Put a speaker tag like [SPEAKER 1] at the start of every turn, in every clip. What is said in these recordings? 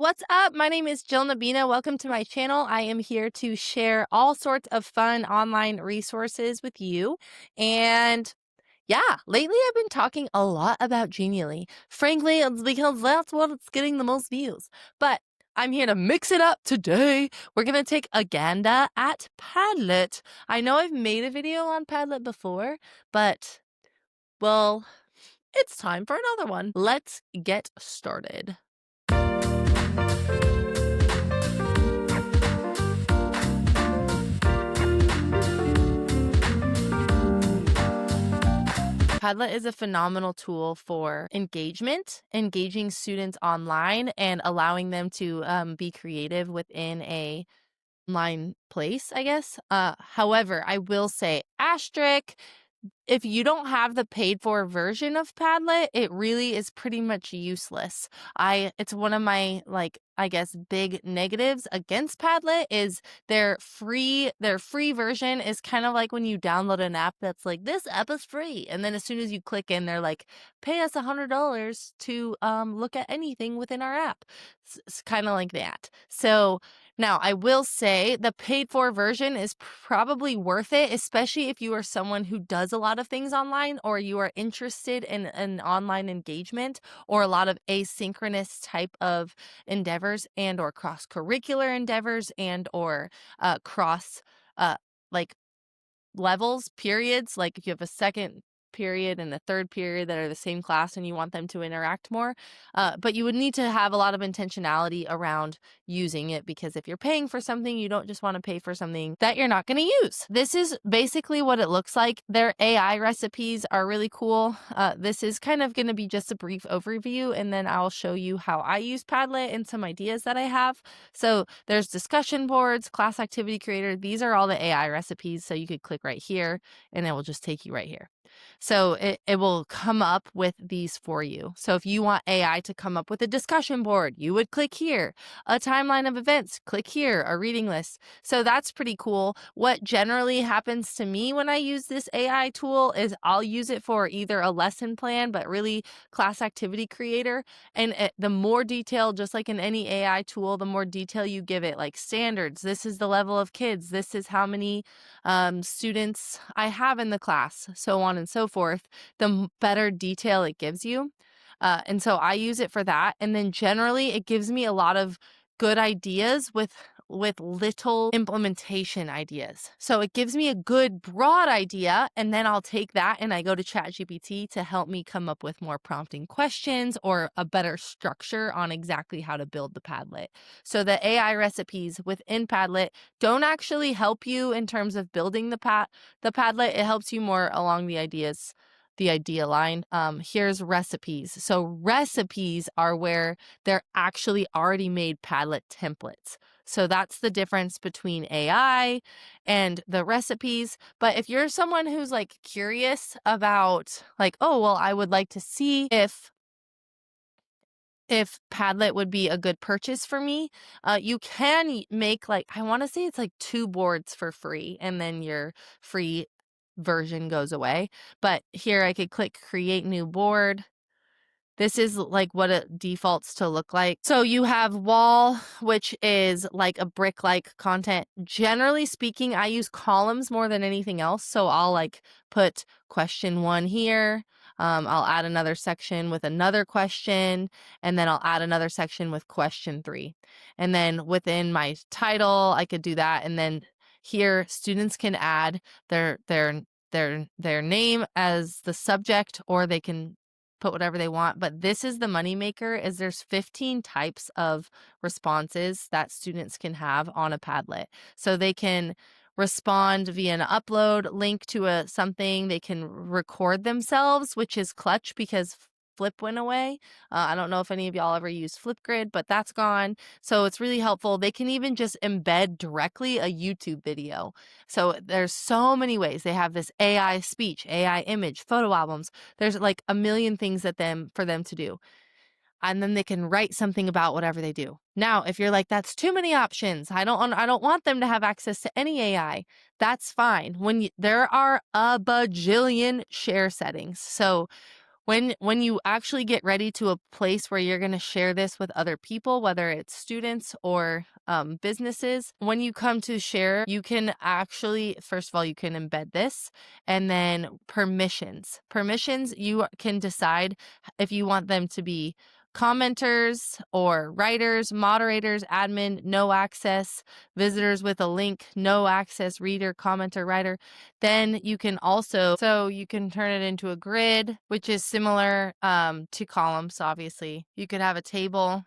[SPEAKER 1] What's up? My name is Jill Nabina. Welcome to my channel. I am here to share all sorts of fun online resources with you. And yeah, lately I've been talking a lot about Genially. Frankly, it's because that's what's getting the most views. But I'm here to mix it up today. We're going to take a gander at Padlet. I know I've made a video on Padlet before, but well, it's time for another one. Let's get started. Padlet is a phenomenal tool for engaging students online and allowing them to be creative within a online place, I guess. However, I will say asterisk, if you don't have the paid for version of Padlet, it really is pretty much useless. It's one of my, I guess, big negatives against Padlet is their free version is kind of like when you download an app that's like, this app is free. And then as soon as you click in, they're like, pay us $100 to look at anything within our app. It's kind of like that. So now, I will say the paid for version is probably worth it, especially if you are someone who does a lot of things online or you are interested in an online engagement or a lot of asynchronous type of endeavors and or cross-curricular endeavors and or cross like levels, periods, like if you have a second period and a third period that are the same class and you want them to interact more. But you would need to have a lot of intentionality around using it because if you're paying for something, you don't just want to pay for something that you're not going to use. This is basically what it looks like. Their AI recipes are really cool. This is kind of going to be just a brief overview, and then I'll show you how I use Padlet and some ideas that I have. So there's discussion boards, class activity creator. These are all the AI recipes. So you could click right here and it will just take you right here. So it will come up with these for you. So if you want AI to come up with a discussion board, you would click here. A timeline of events, click here. A reading list. So that's pretty cool. What generally happens to me when I use this AI tool is I'll use it for either a lesson plan, but really class activity creator. And the more detail, just like in any AI tool, the more detail you give it, like standards. This is the level of kids. This is how many students I have in the class, so on and so forth, the better detail it gives you. And so I use it for that. And then generally it gives me a lot of good ideas with little implementation ideas. So it gives me a good broad idea, and then I'll take that and I go to ChatGPT to help me come up with more prompting questions or a better structure on exactly how to build the Padlet. So the AI recipes within Padlet don't actually help you in terms of building the Padlet. It helps you more along the idea line. Here's recipes. So recipes are where they're actually already made Padlet templates. So that's the difference between AI and the recipes. But if you're someone who's like curious about like, oh, well, I would like to see if Padlet would be a good purchase for me, you can make I want to say it's like 2 boards for free, and then your free version goes away. But here I could click create new board. This is like what it defaults to look like. So you have wall, which is like a brick-like content. Generally speaking, I use columns more than anything else. So I'll like put question 1 here. I'll add another section with another question, and then I'll add another section with question 3. And then within my title, I could do that. And then here, students can add their name as the subject, or they can put whatever they want. But this is the moneymaker, is there's 15 types of responses that students can have on a Padlet. So they can respond via an upload, link to something. They can record themselves, which is clutch because Flip went away. I don't know if any of y'all ever used Flipgrid, but that's gone. So it's really helpful. They can even just embed directly a YouTube video. So there's so many ways. They have this AI speech, AI image, photo albums. There's like a million things for them to do. And then they can write something about whatever they do. Now, if you're like, that's too many options, I don't want them to have access to any AI, that's fine. There are a bajillion share settings. So when you actually get ready to a place where you're going to share this with other people, whether it's students or businesses, when you come to share, you can actually, first of all, you can embed this, and then permissions, you can decide if you want them to be commenters or writers, moderators, admin, no access, visitors with a link, no access, reader, commenter, writer. Then you can also, so you can turn it into a grid, which is similar to columns, obviously. You could have a table,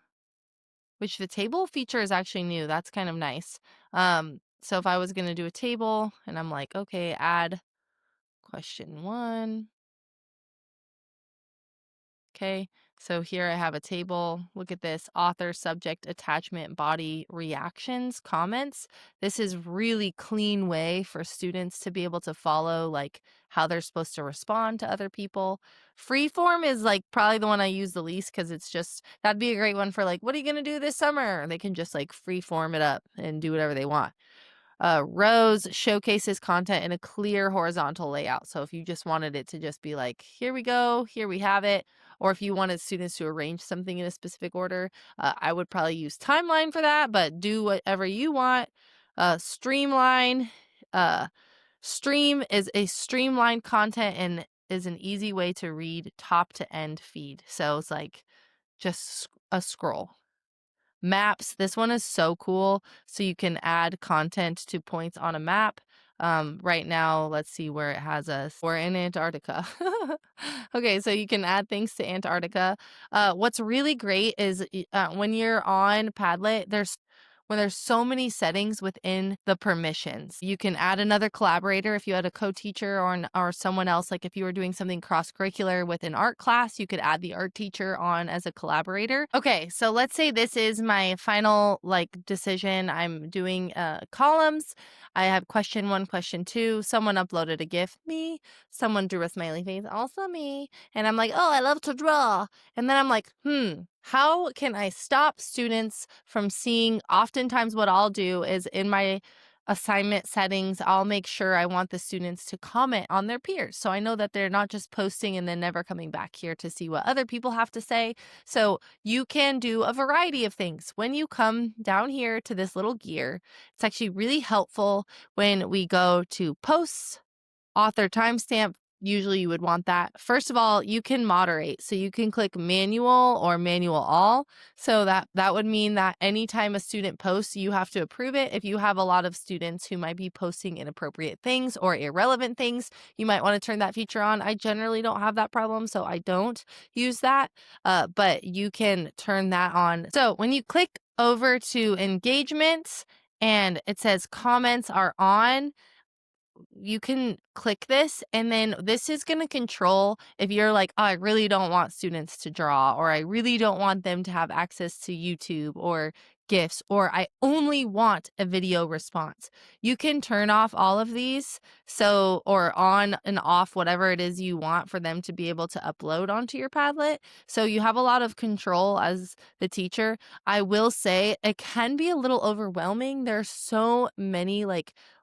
[SPEAKER 1] which the table feature is actually new. That's kind of nice. So if I was going to do a table and I'm like, okay, add question 1. Okay, so here I have a table. Look at this: author, subject, attachment, body, reactions, comments. This is really clean way for students to be able to follow like how they're supposed to respond to other people. Freeform is like probably the one I use the least because it's just, that'd be a great one for like, what are you going to do this summer? They can just like freeform it up and do whatever they want. Rows showcases content in a clear horizontal layout. So if you just wanted it to just be like, here we go, here we have it, or if you wanted students to arrange something in a specific order, I would probably use timeline for that, but do whatever you want. Streamline. Stream is a streamlined content and is an easy way to read top to end feed. So it's like just a scroll. Maps, this one is so cool. So you can add content to points on a map. Right now, let's see where it has us. We're in Antarctica. Okay, so you can add things to Antarctica. What's really great is when you're on Padlet, when there's so many settings within the permissions. You can add another collaborator if you had a co-teacher or someone else. Like if you were doing something cross-curricular with an art class, you could add the art teacher on as a collaborator. Okay, so let's say this is my final decision. I'm doing columns. I have question 1, question 2. Someone uploaded a GIF, me. Someone drew a smiley face, also me. And I'm like, oh, I love to draw. And then I'm like, how can I stop students from seeing? Oftentimes what I'll do is in my assignment settings, I'll make sure I want the students to comment on their peers. So I know that they're not just posting and then never coming back here to see what other people have to say. So you can do a variety of things. When you come down here to this little gear, it's actually really helpful when we go to posts, author timestamp. Usually you would want that. First of all, you can moderate. So you can click manual or manual all. So that would mean that anytime a student posts, you have to approve it. If you have a lot of students who might be posting inappropriate things or irrelevant things, you might want to turn that feature on. I generally don't have that problem, so I don't use that, but you can turn that on. So when you click over to engagements and it says comments are on, you can click this, and then this is going to control if you're like, oh, I really don't want students to draw, or I really don't want them to have access to YouTube or GIFs, or I only want a video response. You can turn off all of these, so, or on and off whatever it is you want for them to be able to upload onto your Padlet. So you have a lot of control as the teacher. I will say it can be a little overwhelming. There's so many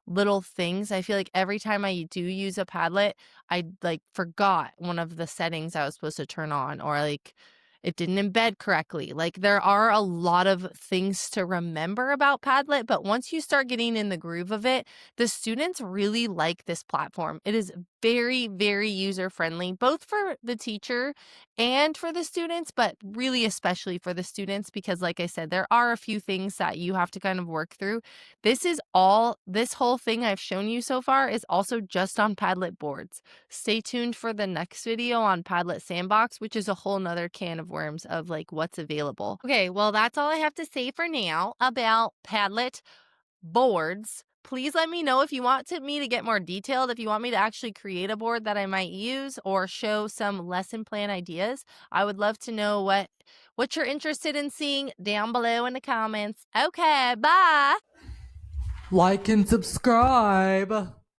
[SPEAKER 1] little things. I feel like every time I do use a Padlet, I forgot one of the settings I was supposed to turn on, or it didn't embed correctly. There are a lot of things to remember about Padlet, but once you start getting in the groove of it, the students really like this platform. It is very, very user-friendly, both for the teacher and for the students, but really especially for the students because, like I said, there are a few things that you have to kind of work through. This whole thing I've shown you so far is also just on Padlet boards. Stay tuned for the next video on Padlet Sandbox, which is a whole nother can of worms of what's available. Okay, well, that's all I have to say for now about Padlet boards. Please let me know if you want me to get more detailed, if you want me to actually create a board that I might use or show some lesson plan ideas. I would love to know what you're interested in seeing down below in the comments. Okay, bye!
[SPEAKER 2] Like and subscribe.